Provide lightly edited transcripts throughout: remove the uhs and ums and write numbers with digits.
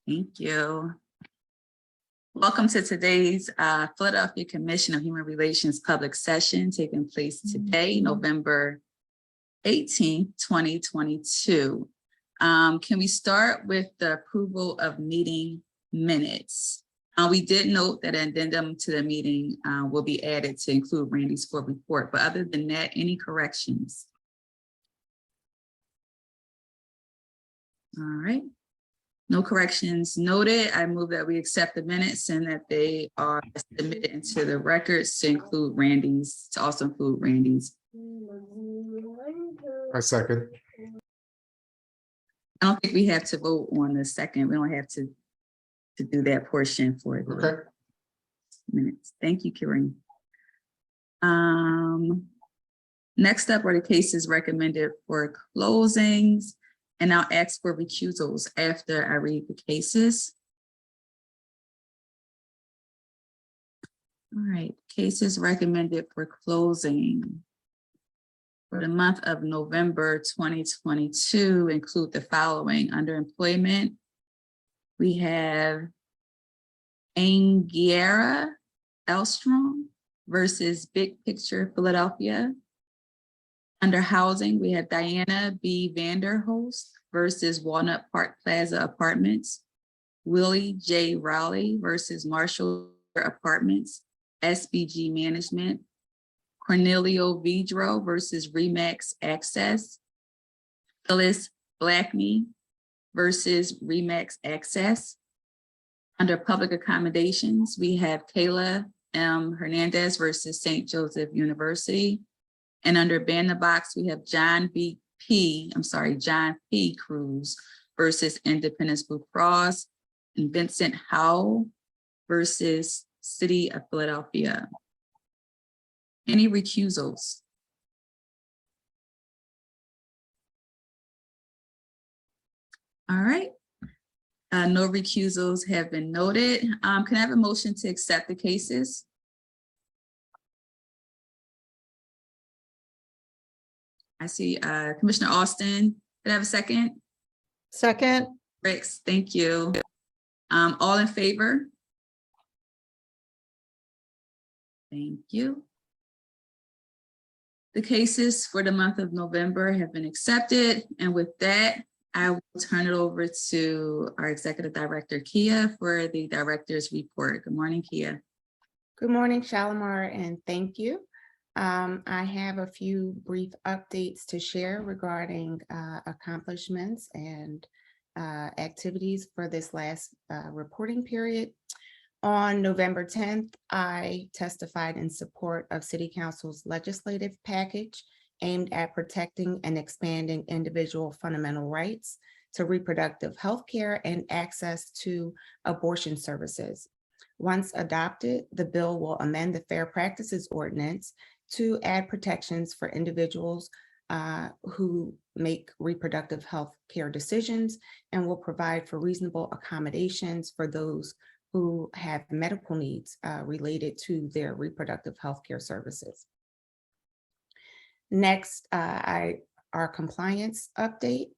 Thank you. Welcome to today's Philadelphia Commission of Human Relations public session taking place today, November 18th, 2022. Can we start with the approval of meeting minutes? We did note that an addendum to the meeting will be added to include Randy's full report, but other than that, any corrections? All right. No corrections noted. I move that we accept the minutes and that they are submitted into the records to also include Randy's. I second. I don't think we have to vote on the second. We don't have to do that portion for the minutes. Thank you, Karen. Next up are the cases recommended for closings. And I'll ask for recusals after I read the cases. All right, cases recommended for closing for the month of November 2022 include the following. Under employment, we have Angiera Elstrom versus Big Picture Philadelphia. Under housing, we have Diana B. Vanderhoost versus Walnut Park Plaza Apartments, Willie J. Rowley versus Marshall Apartments, SBG Management, Cornelio Vidro versus Remax Access, Phyllis Blackney versus Remax Access. Under public accommodations, we have Kayla M. Hernandez versus St. Joseph University. And under ban the box, we have John P. Cruz versus Independence Blue Cross, and Vincent Howell versus City of Philadelphia. Any recusals? All right. No recusals have been noted. Can I have a motion to accept the cases? I see Commissioner Austin. Could I have a second? Second. Ricks, thank you. All in favor? Thank you. The cases for the month of November have been accepted. And with that, I will turn it over to our Executive Director, Kia, for the director's report. Good morning, Kia. Good morning, Shalimar, and thank you. I have a few brief updates to share regarding accomplishments and activities for this last reporting period. On November 10th, I testified in support of City Council's legislative package aimed at protecting and expanding individual fundamental rights to reproductive health care and access to abortion services. Once adopted, the bill will amend the Fair Practices Ordinance to add protections for individuals who make reproductive health care decisions, and will provide for reasonable accommodations for those who have medical needs related to their reproductive health care services. Next, our compliance update.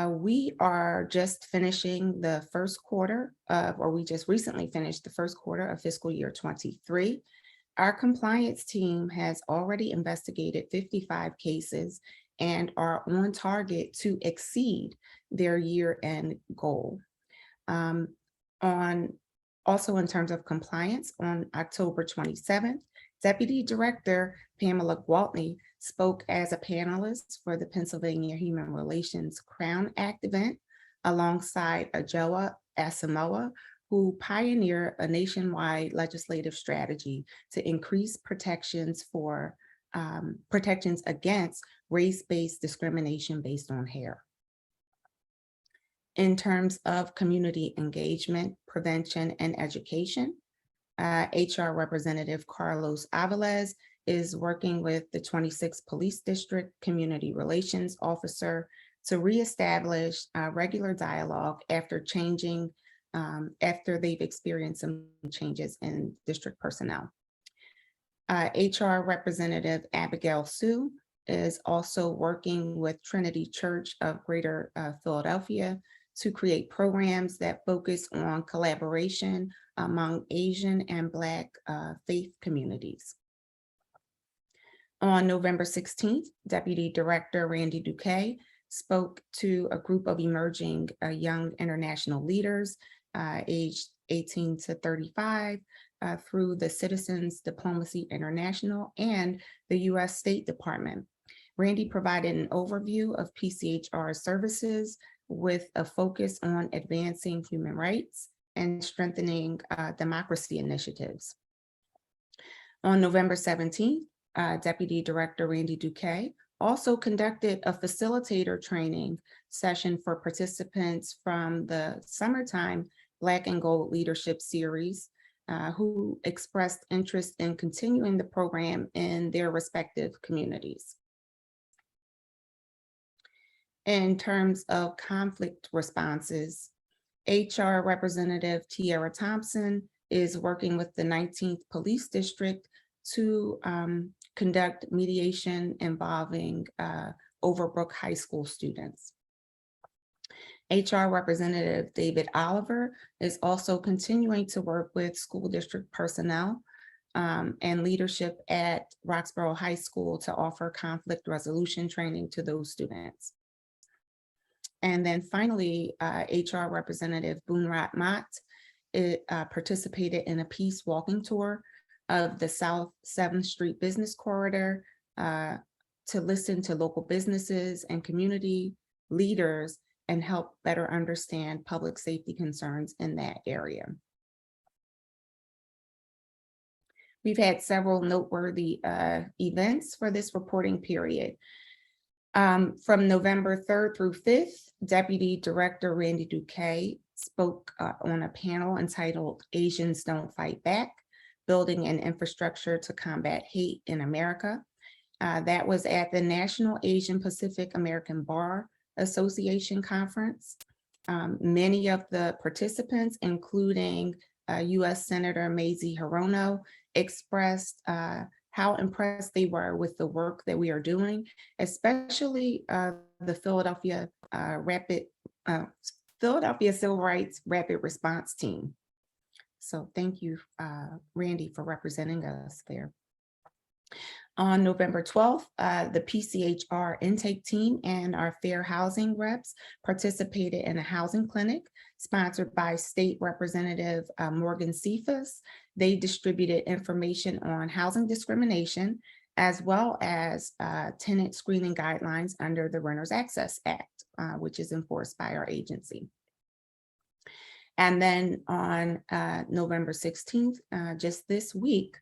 We are just finishing the first quarter of, or we just recently finished the first quarter of fiscal year 23. Our compliance team has already investigated 55 cases and are on target to exceed their year-end goal. Also in terms of compliance, on October 27th, Deputy Director Pamela Gwaltney spoke as a panelist for the Pennsylvania Human Relations Crown Act event alongside Ajoa Asamoah, who pioneered a nationwide legislative strategy to increase protections against race-based discrimination based on hair. In terms of community engagement, prevention, and education, HR Representative Carlos Aviles is working with the 26th Police District Community Relations Officer to reestablish regular dialogue after they've experienced some changes in district personnel. HR Representative Abigail Sue is also working with Trinity Church of Greater Philadelphia to create programs that focus on collaboration among Asian and Black faith communities. On November 16th, Deputy Director Randy Duque spoke to a group of emerging young international leaders aged 18 to 35 through the Citizens Diplomacy International and the U.S. State Department. Randy provided an overview of PCHR services with a focus on advancing human rights and strengthening democracy initiatives. On November 17th, Deputy Director Randy Duque also conducted a facilitator training session for participants from the Summertime Black and Gold Leadership Series who expressed interest in continuing the program in their respective communities. In terms of conflict responses, HR Representative Tiara Thompson is working with the 19th Police District to conduct mediation involving Overbrook High School students. HR Representative David Oliver is also continuing to work with school district personnel and leadership at Roxborough High School to offer conflict resolution training to those students. And then finally, HR Representative Boonrat Mott participated in a peace walking tour of the South 7th Street Business Corridor to listen to local businesses and community leaders and help better understand public safety concerns in that area. We've had several noteworthy events for this reporting period. From November 3rd through 5th, Deputy Director Randy Duque spoke on a panel entitled Asians Don't Fight Back, Building an Infrastructure to Combat Hate in America. That was at the National Asian Pacific American Bar Association Conference. Many of the participants, including U.S. Senator Mazie Hirono, expressed how impressed they were with the work that we are doing, especially the Philadelphia Civil Rights Rapid Response Team. So thank you, Randy, for representing us there. On November 12th, the PCHR intake team and our fair housing reps participated in a housing clinic sponsored by State Representative Morgan Cephas. They distributed information on housing discrimination, as well as tenant screening guidelines under the Renters Access Act, which is enforced by our agency. And then on November 16th, just this week,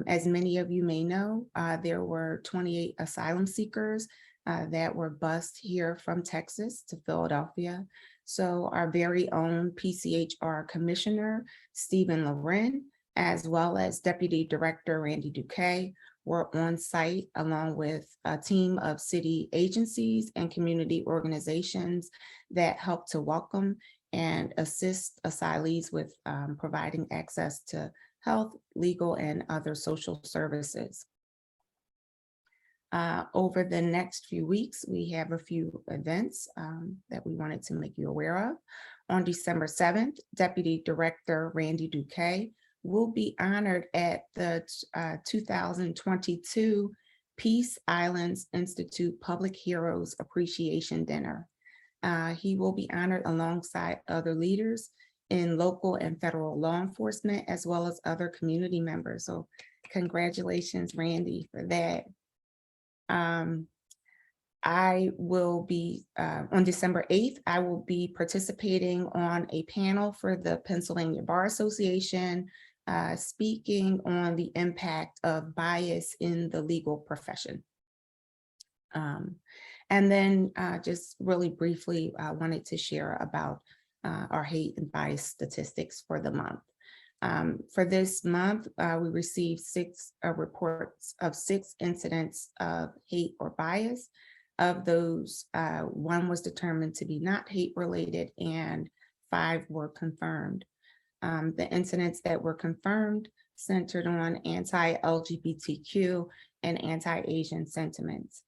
as many of you may know, there were 28 asylum seekers that were bused here from Texas to Philadelphia. So our very own PCHR Commissioner, Stephen Loren, as well as Deputy Director Randy Duque, were on site along with a team of city agencies and community organizations that help to welcome and assist asylees with providing access to health, legal, and other social services. Over the next few weeks, we have a few events that we wanted to make you aware of. On December 7th, Deputy Director Randy Duque will be honored at the 2022 Peace Islands Institute Public Heroes Appreciation Dinner. He will be honored alongside other leaders in local and federal law enforcement, as well as other community members. So congratulations, Randy, for that. I will be, on December 8th, I will be participating on a panel for the Pennsylvania Bar Association, speaking on the impact of bias in the legal profession. And then just really briefly, I wanted to share about our hate and bias statistics for the month. For this month, we received 6 reports of 6 incidents of hate or bias. Of those, 1 was determined to be not hate related and 5 were confirmed. The incidents that were confirmed centered on anti-LGBTQ and anti-Asian sentiments.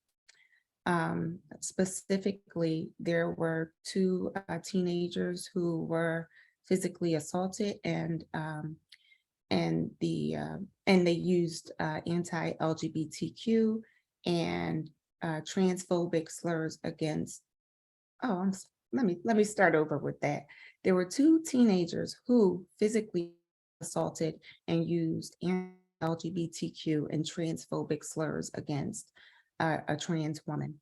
Specifically, there were two teenagers who were physically assaulted, and they used anti-LGBTQ and transphobic slurs against. Oh, let me start over with that. There were two teenagers who physically assaulted and used LGBTQ and transphobic slurs against a trans woman.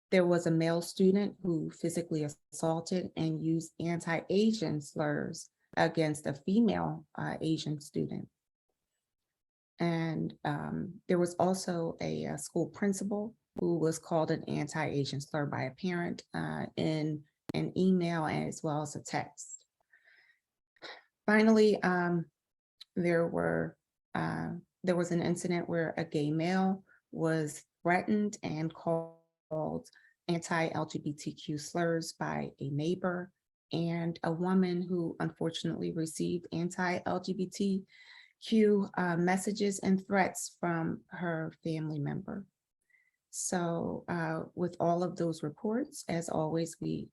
There was a male student who physically assaulted and used anti-Asian slurs against a female Asian student. And there was also a school principal who was called an anti-Asian slur by a parent in an email as well as a text. Finally, there was an incident where a gay male was threatened and called anti-LGBTQ slurs by a neighbor and a woman who unfortunately received anti-LGBTQ messages and threats from her family member. So with all of those reports, as always, we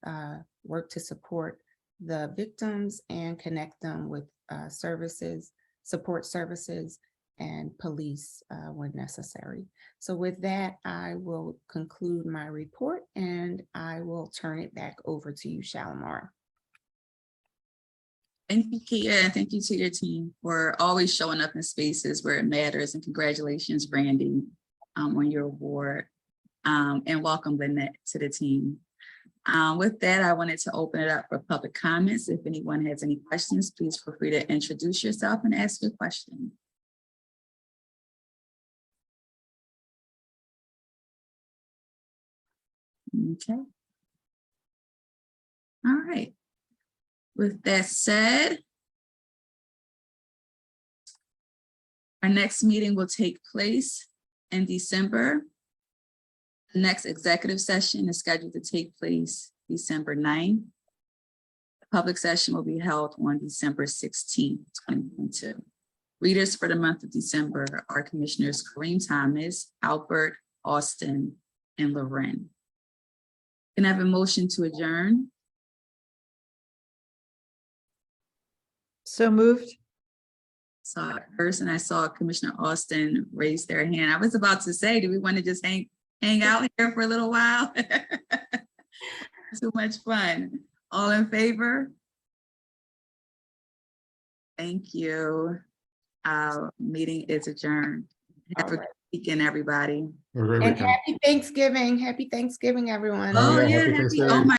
work to support the victims and connect them with support services, and police when necessary. So with that, I will conclude my report and I will turn it back over to you, Shalimar. Thank you, Kia, and thank you to your team for always showing up in spaces where it matters. And congratulations, Brandy, on your award. And welcome, Lynette, to the team. With that, I wanted to open it up for public comments. If anyone has any questions, please feel free to introduce yourself and ask your question. Okay. All right. With that said, our next meeting will take place in December. The next executive session is scheduled to take place December 9th. The public session will be held on December 16th, 2022. Readers for the month of December are Commissioners Kareem Thomas, Albert, Austin, and Loren. Can I have a motion to adjourn? So moved. Saw it first, and I saw Commissioner Austin raise their hand. I was about to say, do we want to just hang out here for a little while? So much fun. All in favor? Thank you. Our meeting is adjourned. Have a good weekend, everybody. And happy Thanksgiving. Happy Thanksgiving, everyone. Oh yeah, yeah, happy happy. Thanksgiving. Oh my